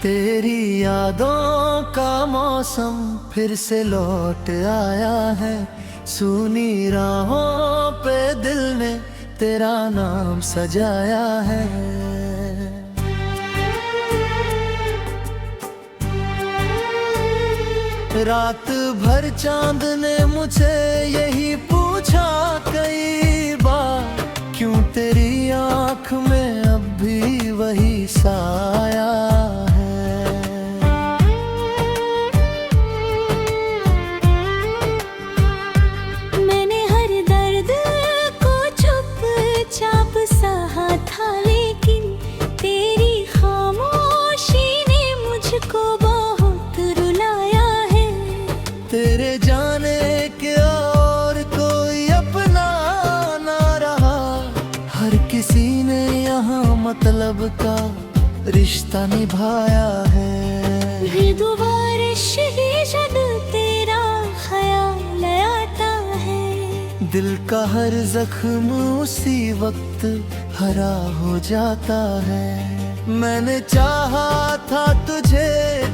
तेरी यादों का मौसम फिर से लौट आया है। सूनी राहों पे दिल ने तेरा नाम सजाया है। रात भर चांद ने मुझे यही पूछा कई बार, क्यों तेरी आँख में अब भी वही साया है। मैंने हर दर्द को चुपचाप सहा था, लेकिन तेरी खामोशी ने मुझको बहुत रुलाया है। तेरे जाने के और कोई अपना ना रहा, हर किसी ने यहाँ मतलब का रिश्ता निभाया है। जब तेरा ख्याल आता है, दिल का हर जख्म उसी वक्त हरा हो जाता है। मैंने चाहा था तुझे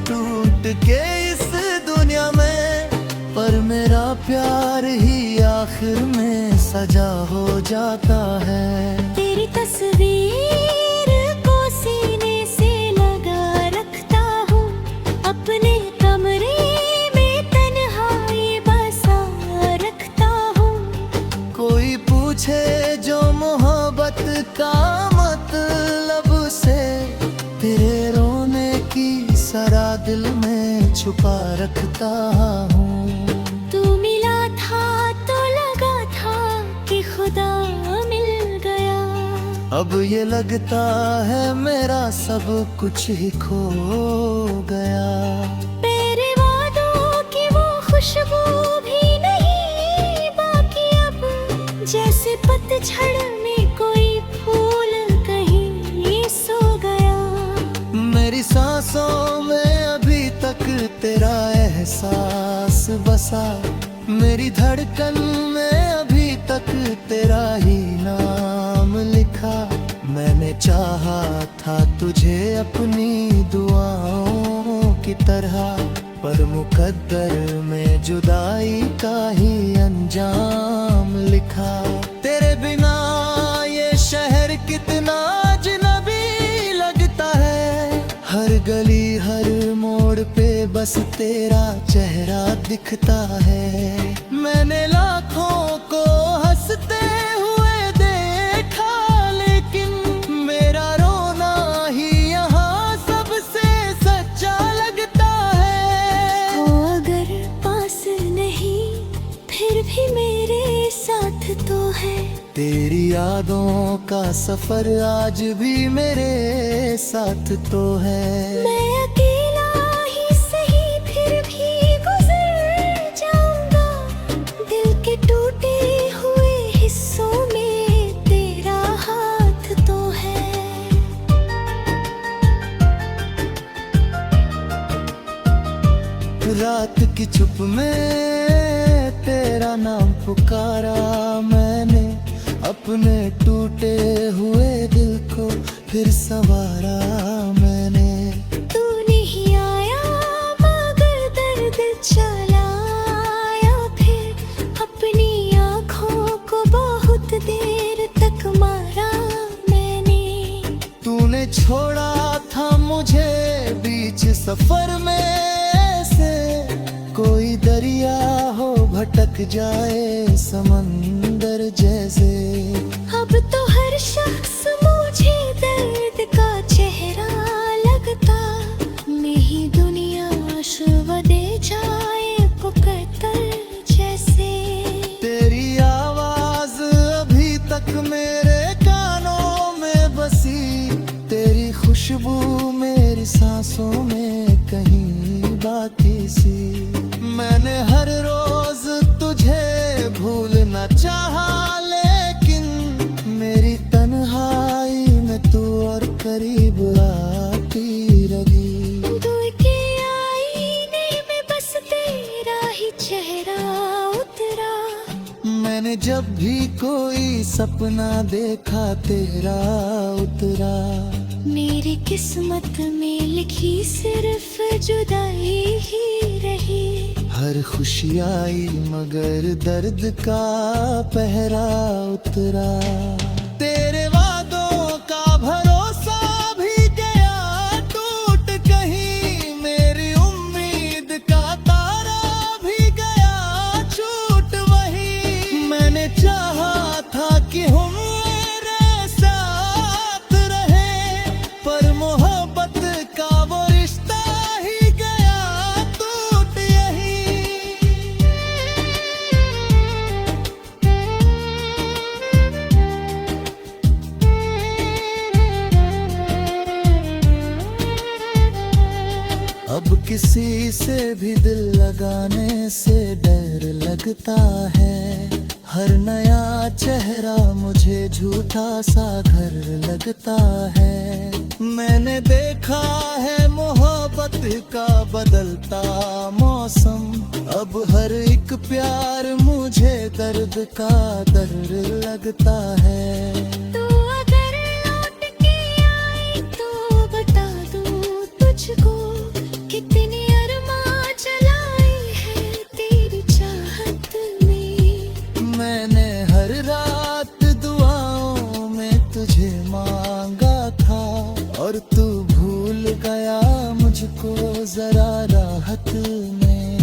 टूट के इस दुनिया में, पर मेरा प्यार ही आखिर में सजा हो जाता है। तेरी तस्वीर को सीने से लगा रखता हूँ, अपने कमरे में तन्हाई बसा रखता हूँ। कोई पूछे जो मोहब्बत का मतलब से, तेरे रोने की सरा दिल में छुपा रखता हूँ। तू मिला था तो लगा था कि खुदा मिल गया, अब ये लगता है मेरा सब कुछ ही खो गया। तेरे वादों की वो खुशबू भी नहीं बाकी अब, जैसे पतझड़ में कोई फूल कहीं सो गया। मेरी सांसों में अभी तक तेरा एहसास बसा, मेरी धड़कन में अभी तक तेरा ही नाम लिखा। मैंने चाहा था तुझे अपनी दुआओं की तरह, पर मुकद्दर में जुदाई का ही अंजाम लिखा। तेरे बिना ये शहर कितना अजनबी लगता है, हर गली हर मोड़ पे बस तेरा चेहरा दिखता है। मैंने लाखों को हंसते हुए देखा, लेकिन मेरा रोना ही यहाँ सबसे सच्चा लगता है। तो अगर पास नहीं फिर भी मेरे साथ तो है। तेरी यादों का सफर आज भी मेरे साथ तो है। मैं अकेला ही सही फिर भी गुजर जाऊंगा, दिल के टूटे हुए हिस्सों में तेरा हाथ तो है। रात की चुप में तेरा नाम पुकारा मैंने, अपने टूटे हुए दिल को फिर संवारा मैंने। तू नहीं आया मगर दर्द चलाया, फिर अपनी आँखों को बहुत देर तक मारा मैंने। तूने छोड़ा था मुझे बीच सफर में से, कोई दरिया हो भटक जाए समंदर जैसे। अब तो हर शख्स मुझे दर्द का चेहरा लगता, नहीं दुनिया शुभ दे जाए पुकार जैसे। तेरी आवाज अभी तक मेरे कानों में बसी, तेरी खुशबू मेरी सांसों में कहीं बाकी सी। मैंने हर रोज तुझे भूलना चाहा, लेकिन मेरी तन्हाई में तू और करीब आती रही। दूर के आईने में बस तेरा ही चेहरा उतरा। मैंने जब भी कोई सपना देखा तेरा उतरा। मेरी किस्मत में लिखी सिर्फ जुदाई ही रही। हर खुशी आई मगर दर्द का पहरा उतरा। तेरे वादों का भरोसा भी गया टूट, कहीं मेरी उम्मीद का तारा भी गया छूट। वही मैंने चाहा था कि हम मेरे साथ रहे, पर मोहब्बत का वो रिश्ता ही गया टूट यही। अब किसी से भी दिल लगाने से डर लगता है। हर नया चेहरा मुझे झूठा सा घर लगता है। मैंने देखा है मोहब्बत का बदलता मौसम। अब हर एक प्यार मुझे दर्द का दर्द लगता है। तू अगर लौट के आई तो बता दूं तुझको, कितनी अरमां जलाई है तेरी चाहत में। मैंने हर रात दुआओं में तुझे मांगा था, और तू भूल गया मुझको जरा राहत में।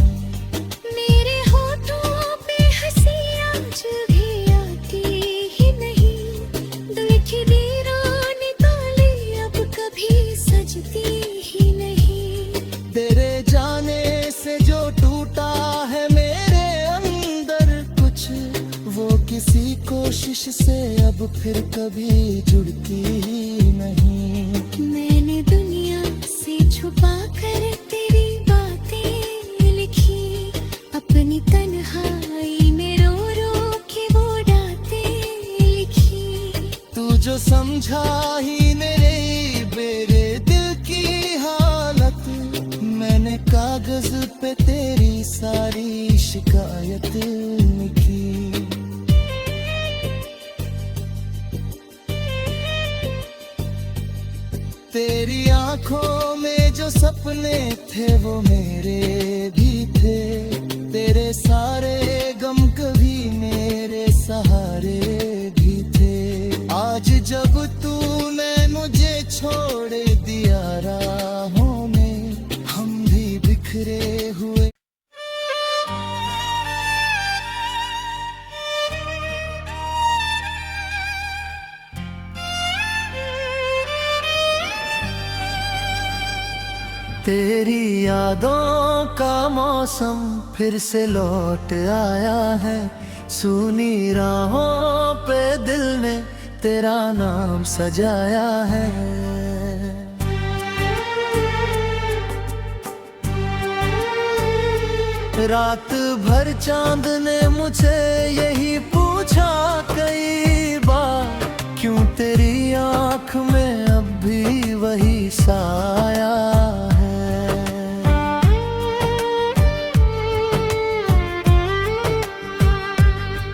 मेरे होठों पे हंसी आज भी आती ही नहीं। दिल की दीवानी ताली अब कभी सजती ही नहीं। तेरे जाने से जो टूटा है मेरे अंदर कुछ, वो किसी कोशिश से अब फिर कभी जुड़ती ही नहीं। मैंने दुनिया से छुपा कर तेरी बातें लिखी, अपनी तन्हाई में रो रो के वो बातें लिखी। तू जो समझा ही नहीं मेरे दिल की हालत, मैंने कागज पे तेरी सारी शिकायत लिखी। तेरी आंखों में जो सपने थे वो मेरे भी थे। तेरे सारे गम कभी मेरे सहारे भी थे। आज जब तूने मुझे छोड़ दिया राहों में, हम भी बिखरे हुए। तेरी यादों का मौसम फिर से लौट आया है। सूनी राहों पे दिल ने तेरा नाम सजाया है। रात भर चांद ने मुझे यही पूछा कई बार, क्यों तेरी आँख में अब भी वही साया है।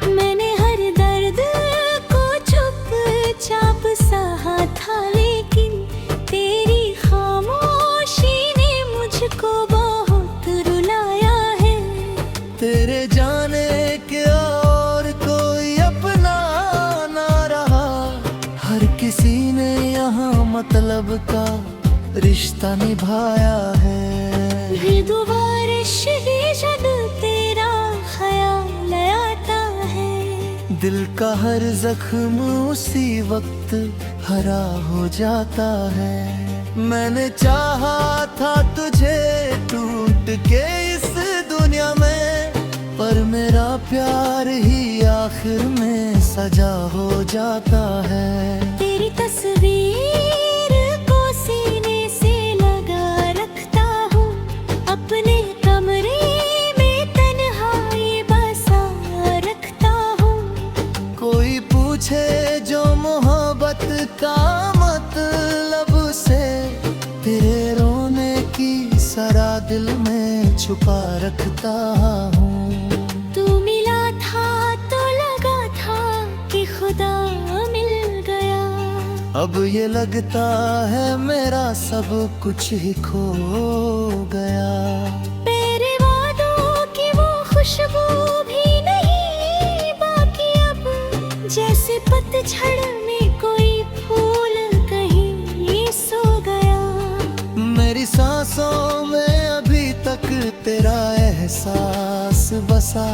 मैंने हर दर्द को चुपचाप सहा था, लेकिन तेरी खामोशी ने मुझको बहुत रुलाया है। तेरे जाने के और कोई अपना ना रहा। हर किसी ने यहाँ मतलब का रिश्ता निभाया है। बारिश ही जब तेरा ख्याल आता है, दिल का हर जख्म उसी वक्त हरा हो जाता है। मैंने चाहा था तुझे टूट के इस दुनिया में, पर मेरा प्यार ही आखिर में सजा हो जाता है। तेरी तस्वीर को सीने से लगा रखता हूँ, अपने कमरे में तन्हाई बसा रखता हूँ। कोई पूछे जो मोहब्बत का मतलब से, तेरे रोने की सरा दिल में छुपा रखता हूँ। तू मिला था तो लगा था कि खुदा मिल गया। अब ये लगता है मेरा सब कुछ ही खो गया। मेरे वादों की वो खुशबू भी नहीं बाकी अब, जैसे पतझड़ में कोई फूल कहीं सो गया। मेरी सांसों में अभी तक तेरा एहसास बसा,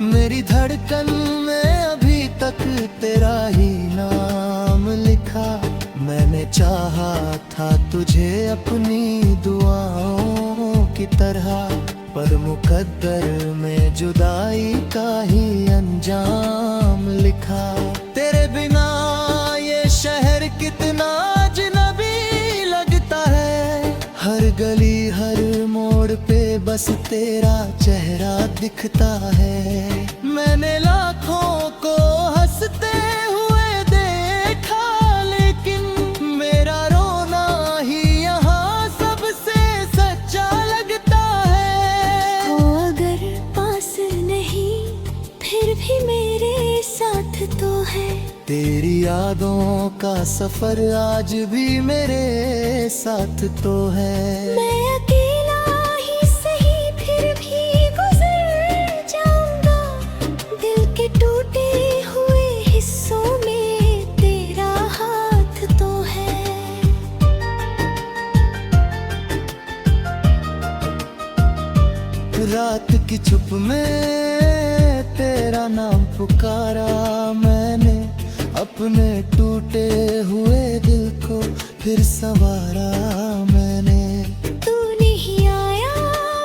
मेरी धड़कन में अभी तक तेरा ही नाम लिखा। मैंने चाहा था तुझे अपनी दुआओं की तरह, पर मुकद्दर में जुदाई का ही अंजाम लिखा। तेरे बिना ये शहर कितना अजनबी लगता है, हर गली हर मोड़ पे बस तेरा चेहरा दिखता है। मैंने लाखों को हंसते हुए देखा, लेकिन मेरा रोना ही यहाँ सबसे सच्चा लगता है। तो अगर पास नहीं फिर भी मेरे साथ तो है। तेरी यादों का सफर आज भी मेरे साथ तो है। मैं अकेला ही सही फिर भी गुजर जाऊंगा, दिल के टूटे हुए हिस्सों में तेरा हाथ तो है। रात की चुप में तेरा नाम पुकारा मैंने, अपने टूटे हुए दिल को फिर संवारा मैंने। तू नहीं आया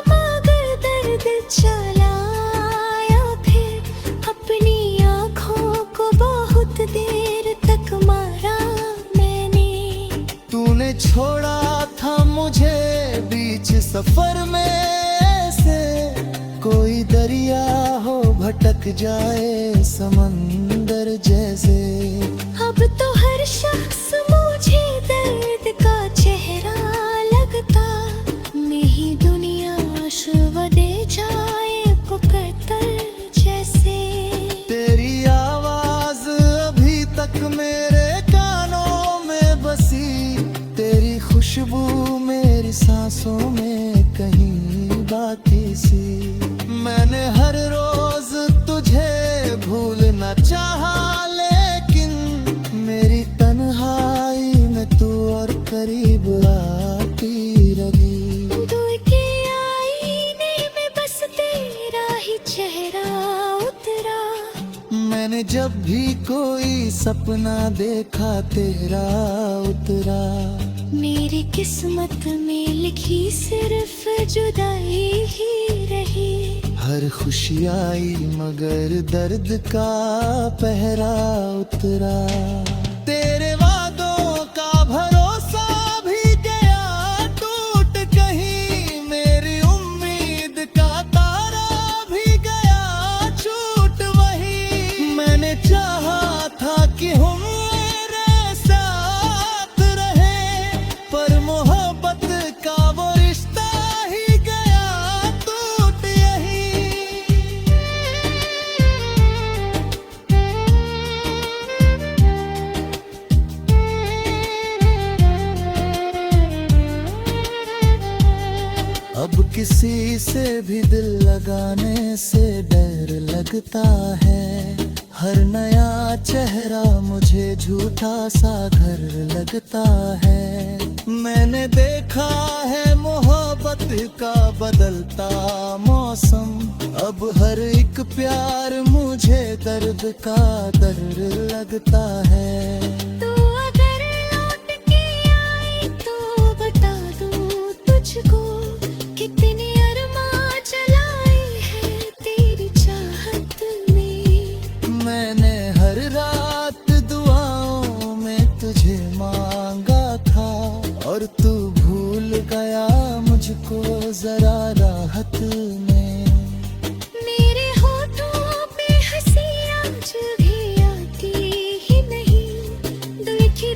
मगर दर्द चलाया फिर, अपनी आँखों को बहुत देर तक मारा मैंने। तूने छोड़ा था मुझे बीच सफर में से, कोई दरिया हो भटक जाए समंदर जैसे। अब तो हर शख्स मुझे दर्द का चेहरा लगता, नहीं दुनिया शुभ दे जाए पुकार जैसे। तेरी आवाज अभी तक मेरे कानों में बसी, तेरी खुशबू मेरी सांसों में कहीं बाकी सी। मैंने हर रोज तुझे भूलना चाहा, लेकिन मेरी तन्हाई में तू और करीब आती रही। दूर के आईने में बस तेरा ही चेहरा उतरा। मैंने जब भी कोई सपना देखा तेरा उतरा। मेरी किस्मत में लिखी सिर्फ जुदाई ही रही। हर खुशी आई मगर दर्द का पहरा उतरा। तेरे वादों का भरोसा भी गया टूट, कहीं मेरी उम्मीद का तारा भी गया छूट। वही मैंने चाहा था कि हम मेरे साथ रहे, पर मोहब्बत का वो रिश्ता ही गया टूट यही। अब किसी से भी दिल लगाने से डर लगता है, हर नया चेहरा मुझे झूठा सा घर लगता है। मैंने देखा है मोहब्बत का बदलता मौसम, अब हर एक प्यार मुझे दर्द का दर्द लगता है। तू अगर लौट के आए तो बता दूं तुझको, कितने अरमां जलाए हैं तेरी चाहत में। मैंने हर रात दुआओं में तुझे मांगा था, और तू भूल गया मुझको जरा राहत में। मेरे होठों पे हंसी आज भी आती ही नहीं, दिल की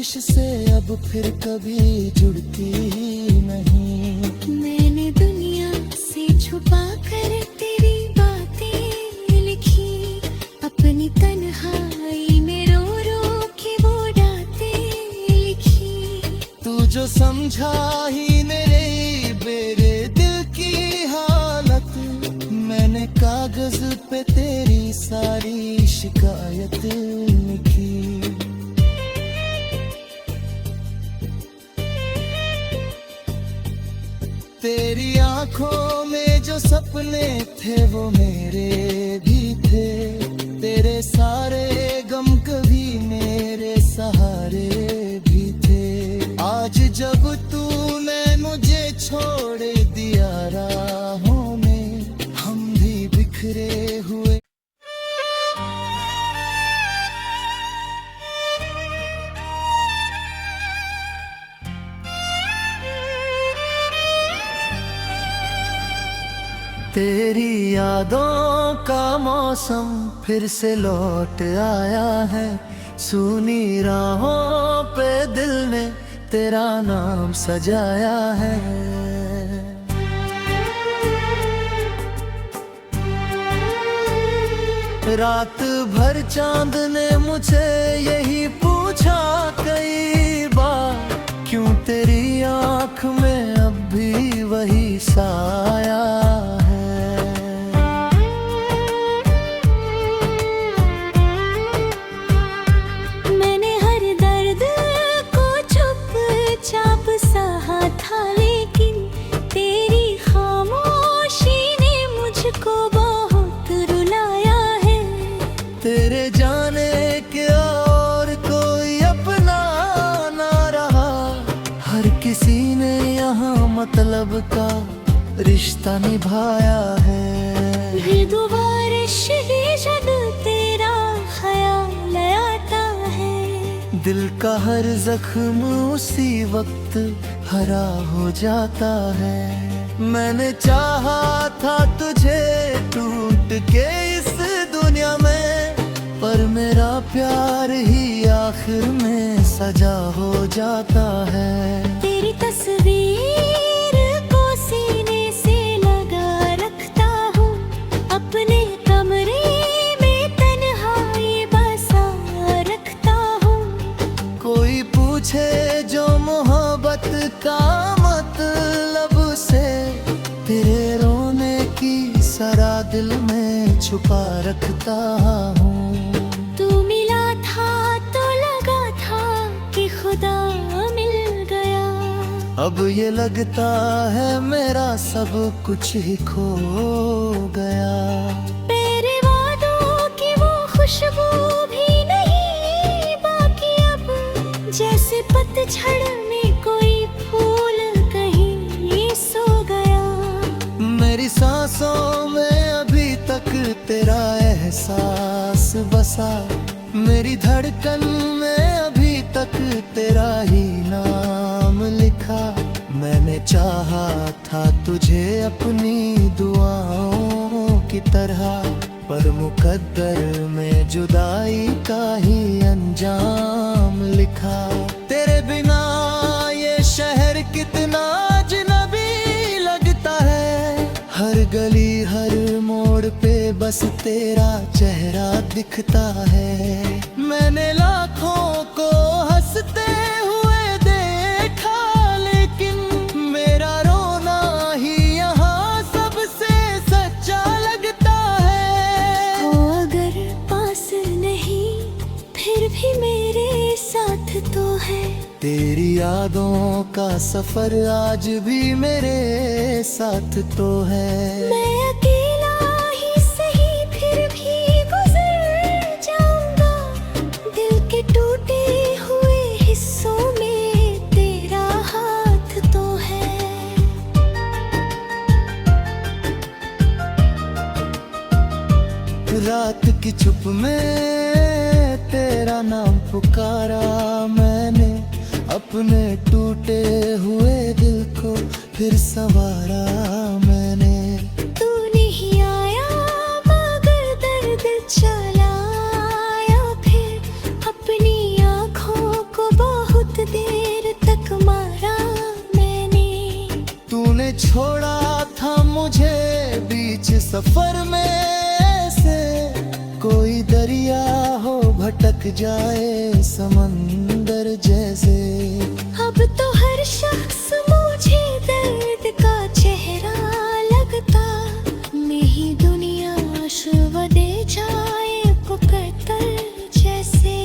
कोशिश से अब फिर कभी जुड़ती ही नहीं। मैंने दुनिया से छुपा कर तेरी बातें लिखी, अपनी तन्हाई में रो रो के वो बातें लिखी। तू जो समझा ही मेरे दिल की हालत, मैंने कागज पे तेरी सारी शिकायत लिखी। तेरी आंखों में जो सपने थे वो मेरे भी थे, तेरे सारे गम कभी मेरे सहारे भी थे। आज जब तूने मुझे छोड़ दिया राहों में, हम भी बिखरे हुए। तेरी यादों का मौसम फिर से लौट आया है, सूनी राहों पे दिल ने तेरा नाम सजाया है। रात भर चांद ने मुझे यही पूछा कई बार, क्यों तेरी आंख में अब भी वही साया है। मैंने हर दर्द को चुपचाप सहा था, लेकिन तेरी खामोशी ने मुझको बहुत रुलाया है। तेरे जाने के और कोई अपना ना रहा, हर किसी ने यहाँ मतलब का रिश्ता निभाया है। बारिश ही जब तेरा ख्याल आता है, दिल का हर जख्म उसी वक्त हरा हो जाता है। मैंने चाहा था तुझे टूट के इस दुनिया में, पर मेरा प्यार ही आखिर में सजा हो जाता है। तेरी तस्वीर को सीने से लगा रखता हूँ, अपने कमरे में तन्हाई बसा रखता हूँ। कोई पूछे जो मोहब्बत का मतलब से, तेरे रोने की सरा दिल में छुपा रखता हूँ। तू मिला था तो लगा था कि खुदा मिल गया, अब ये लगता है मेरा सब कुछ ही खो गया। तेरे वादों की वो खुशबू भी नहीं बाकी अब, जैसे पतझड़ में कोई फूल कहीं सो गया। मेरी सांसों में अभी तक तेरा एहसास बसा, मेरी धड़कन में अभी तक तेरा ही नाम लिखा। मैंने चाहा था तुझे अपनी दुआओं की तरह, पर मुकद्दर में जुदाई का ही अंजाम लिखा। तेरे बिना ये शहर कितना अजनबी लगता है, हर गली हर मोड़ पे बस तेरा चेहरा दिखता है। मैंने लाखों को हंसते हुए देखा, लेकिन मेरा रोना ही यहाँ सबसे सच्चा लगता है। तो अगर पास नहीं फिर भी मेरे साथ तो है, तेरी यादों का सफर आज भी मेरे साथ तो है। मैं अकेला ही सही फिर भी गुजर जाऊंगा, दिल के टूटे हुए हिस्सों में तेरा हाथ तो है। रात की चुप में तेरा नाम पुकारा मैंने, अपने टूटे हुए दिल को फिर संवारा मैंने। तू नहीं आया मगर दर्द चलाया, फिर अपनी आँखों को बहुत बहक जाए समंदर जैसे। अब तो हर शख्स मुझे दर्द का चेहरा लगता, नहीं दुनिया शुभ दे जाए पुकार जैसे।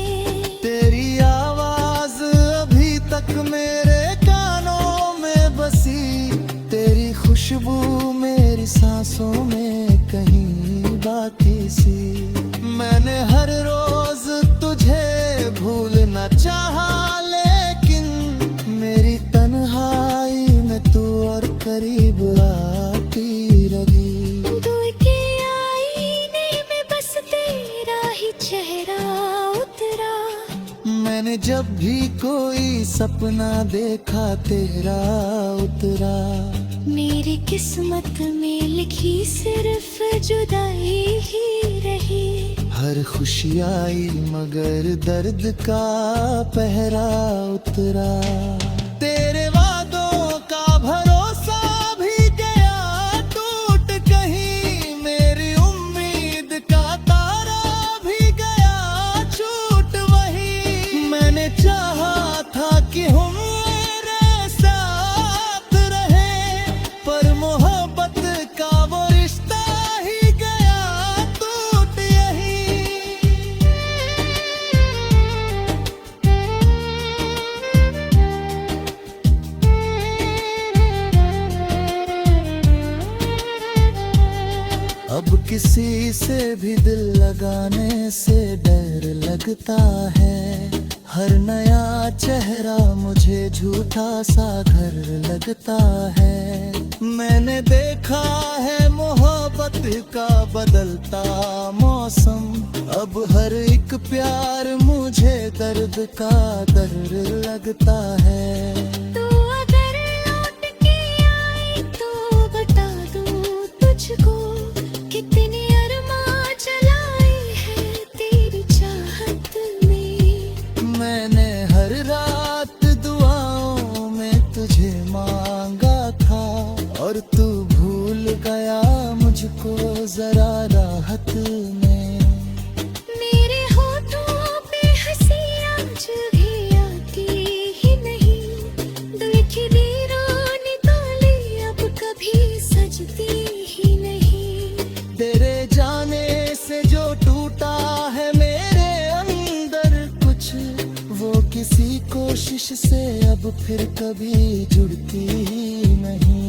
तेरी आवाज अभी तक मेरे कानों में बसी, तेरी खुशबू मेरी सांसों में कहीं बाकी सी। मैंने हर रोज तुझे भूलना चाहा, लेकिन मेरी तन्हाई में तू और करीब आती रही। दूर के आईने में बस तेरा ही चेहरा उतरा। मैंने जब भी कोई सपना देखा तेरा उतरा। मेरी किस्मत में लिखी सिर्फ जुदाई ही रही। हर खुशी आई मगर दर्द का पहरा उतरा। तेरे वादों का भरोसा भी गया टूट, कहीं मेरी उम्मीद का तारा भी गया छूट। वही मैंने चाहा था कि हम मेरे साथ रहे, पर मोहब्बत का वो रिश्ता ही गया टूट यही। अब किसी से भी दिल लगाने से डर लगता है। हर नया चेहरा मुझे झूठा सा घर लगता है। मैंने देखा है मोहब्बत का बदलता मौसम, अब हर एक प्यार मुझे दर्द का दर्द लगता है। तू अगर लौट के आए तो बता दूं तुझको, कितने अरमां जलाए हैं तेरी चाहत में। मैंने हर रात दुआओं में तुझे मांगा था, और तू भूल गया मुझको जरा राहत में। मेरे होठों पे हंसी आज भी आती ही नहीं, दिल की दीवानी ताली अब कभी सजती ही नहीं। तेरे जाने से जो टूटा है मेरे अंदर कुछ, वो किसी कोशिश से अब फिर कभी जुड़ती ही नहीं।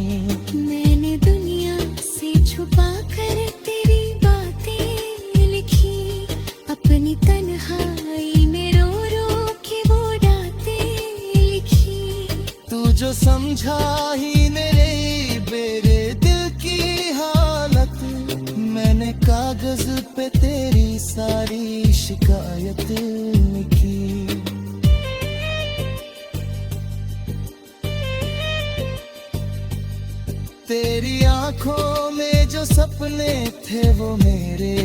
मैंने दुनिया से छुपा कर तेरी बातें लिखी, अपनी तन्हाई में रो रो के वो बातें लिखी। तू जो समझा ही मेरे दिल की हालत, मैंने कागज पे तेरी सारी शिकायत लिखी। तेरी आंखों में जो सपने थे वो मेरे